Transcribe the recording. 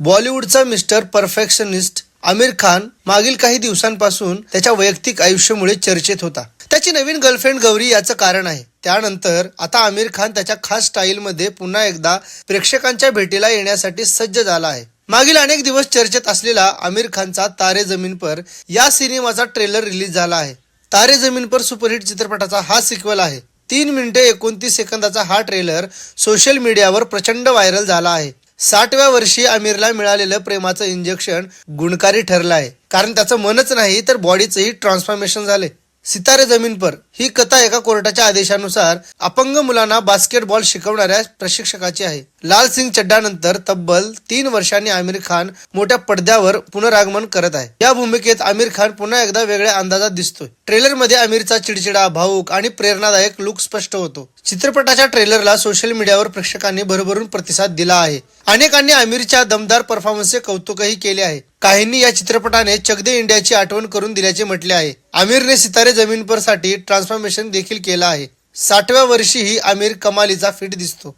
बॉलिवूडचा mister perfectionist Aamir Khan मागील काही दिवसांपासून त्याच्या वैयक्तिक आयुष्यामुळे चर्चेत होता. त्याची नवीन गर्लफ्रेंड गौरी याचं कारण आहे. त्यानंतर आता आमिर खान त्याच्या खास स्टाईलमध्ये पुन्हा एकदा प्रेक्षकांच्या भेटीला येण्यासाठी सज्ज झाला आहे. मागील अनेक दिवस चर्चेत असलेला आमिर खानचा तारे जमीन पर या सिनेमाचा ट्रेलर रिलीज झाला आहे. तारे जमीन पर सुपरहिट चित्रपटाचा हा सिक्वल आहे. 3 मिनिटे 29 सेकंदाचा हा ट्रेलर सोशल मीडियावर प्रचंड व्हायरल झाला आहे. 60व्या वर्षी आमिरला मिळालेलं प्रेमाचं इंजेक्शन गुणकारी ठरलं आहे, कारण त्याचं मनच नाही तर बॉडीचंही ट्रान्सफॉर्मेशन झाले. सितारे जमीन पर ही कथा एका कोर्टाच्या आदेशानुसार अपंग मुलांना बास्केटबॉल शिकवणाऱ्या प्रशिक्षकाची आहे. लाल सिंग चड्डानंतर तब्बल 3 वर्षांनी आमिर खान मोठ्या पडद्यावर पुनरागमन करत आहे. या भूमिकेत आमिर खान पुन्हा एकदा वेगळ्या अंदाजात दिसतोय. ट्रेलरमध्ये आमिरचा चिडचिडा, भावुक आणि प्रेरणादायक लुक स्पष्ट होतो. चित्रपटाच्या ट्रेलरला सोशल मीडियावर प्रेक्षकांनी भरभरून प्रतिसाद दिला आहे. अनेकांनी आमिरच्या दमदार परफॉर्मन्सचे कौतुकही केले आहे. काहींनी या चित्रपटाने चक दे इंडियाची आठवण करून दिल्याचे म्हटले आहे. आमिरने सितारे जमीन पर साठी ट्रान्सफॉर्मेशन देखील केलं आहे. 60व्या वर्षीही आमिर कमालीचा फिट दिसतो.